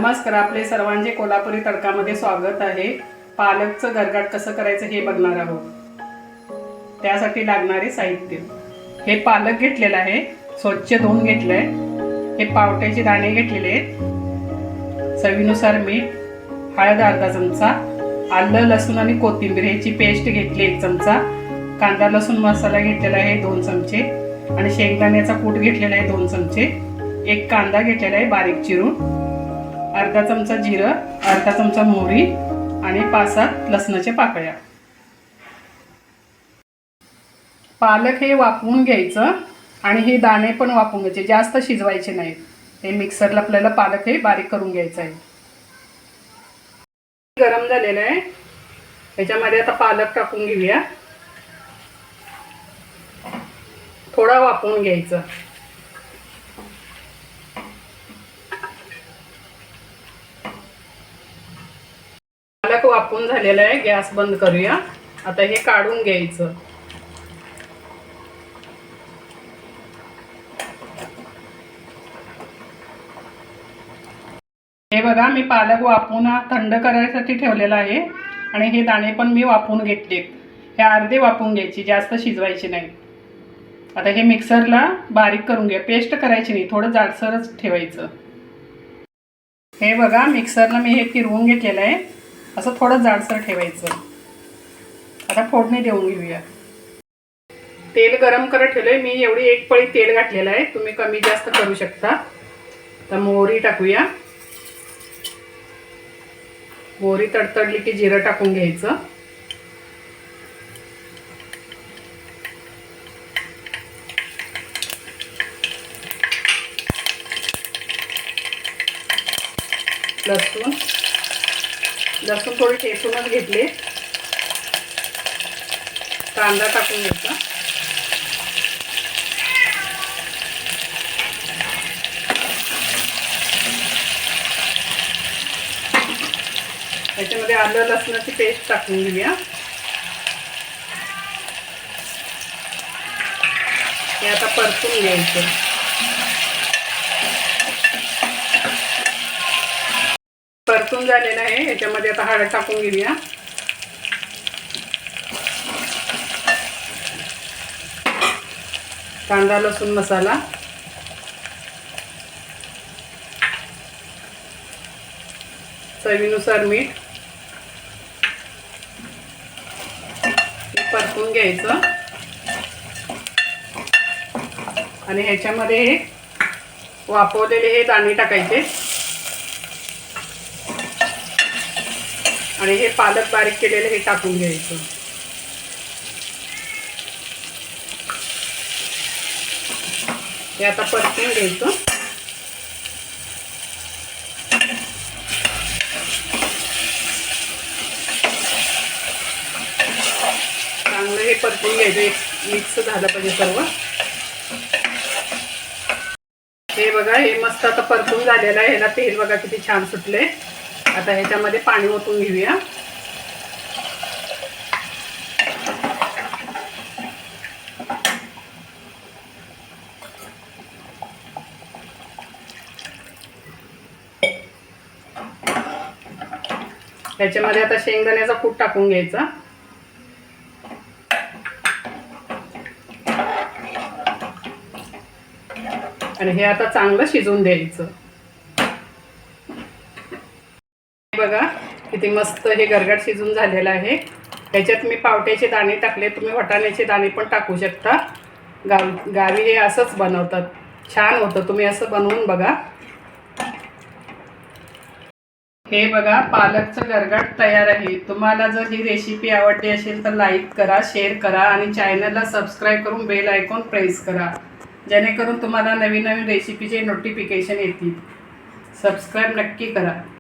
नमस्कार, आपले सर्वांचे कोल्हापुरी तडकामध्ये स्वागत आहे। पालकचं गरगाट कसं करायचं हे बघणार आहोत। त्यासाठी लागणारे साहित्य, हे पालक घेतलेला आहे, स्वच्छ धुवून घेतलंय। हे पावट्याचे दाणे घेतलेले आहेत, चवीनुसार मीठ, हळद अर्धा चमचा, आलं लसूण आणि कोथिंबीर ह्याची पेस्ट घेतली 1 चमचा, कांदा लसूण मसाला घेतलेला आहे 2 चमचे आणि शेंगदाण्याचा कूट घेतलेला आहे 2 चमचे। 1 कांदा घेतलेला आहे बारीक चिरून, अर्धा चमचा जिरं, अर्धा चमचा मोहरी आणि 5-7 लसणाच्या पाकळ्या। पालक हे वाफवून घ्यायचं आणि हे दाणे पण वाफवून घ्यायचे, जास्त शिजवायचे नाहीत। हे मिक्सरला आपल्याला पालक हे बारीक करून घ्यायचं आहे। गरम झालेलं आहे, याच्यामध्ये आता पालक टाकून घेऊया। थोडा वाफवून घ्यायचं। पालक वाफवून झालेला आहे, गॅस बंद करूया। आता हे काढून घ्यायचं। हे बघा, मी पालक वाफवून थंड करायसाठी ठेवलेला आहे आणि हे दाणे पण मी वाफवून घेतलेत। हे अर्धे वाफवून घ्यायचे, जास्त शिजवायचे नाही। आता हे मिक्सरला बारीक करून घ्या, पेस्ट करायची नाही, थोडं जाडसरच ठेवायचं। हे बघा, मिक्सरला मी हे फिरवून घेतलेलं आहे, असं थोडं जाडसर ठेवायचं। आता फोडणी देऊन घेऊया। तेल गरम करत ठेवलंय मी, एवढी 1 पळी तेल घातलेलं आहे, तुम्ही कमी जास्त करू शकता। तर मोहरी टाकूया। मोहरी तडतडली की जिरं टाकून घ्यायचं। लसूण थोडी ठेचूनच घेतले। कांदा टाकून घ्यायचा। त्याच्यामध्ये आलं लसणाची पेस्ट टाकून घेऊया। हे आता परतून घ्यायचं। परतून झालेलं आहे, याच्यामध्ये आता हळद टाकून घेऊया। कांदा लसूण मसाला, चवीनुसार मीठ, परतून घ्यायचं आणि ह्याच्यामध्ये हे वाफवलेले हे दाणे टाकायचे आणि हे पालक बारीक केलेले हे टाकून घ्यायचं। हे आता परतून घ्यायचं। चांगलं हे परतून घ्यायचं, मिक्स झालं पाहिजे सर्व। हे बघा, हे मस्त आता परतून झालेलं आहे। ह्याला तेल बघा किती छान सुटले। आता ह्याच्यामध्ये पाणी ओतून घेऊया। ह्याच्यामध्ये आता शेंगदाण्याचा कूट टाकून घ्यायचा आणि हे आता चांगलं शिजवून द्यायचं। बघा किती मस्त हे गरगाट शिजून झालेलं आहे। ह्याच्यात मी पावट्याचे दाणे टाकले, तुम्ही वाटाण्याचे दाणे पण टाकू शकता। गावी हे असंच बनवतात, छान होतं, तुम्ही असं बनवून बघा। हे बघा, पालकचं गरगाट तयार आहे। तुम्हाला जर ही रेसिपी आवडली असेल तर लाईक करा, शेअर करा आणि चॅनलला सबस्क्राईब करून बेल आयकॉन प्रेस करा, जेणेकरून तुम्हाला नवीन नवीन रेसिपीचे नोटिफिकेशन येतील। सबस्क्राईब नक्की करा।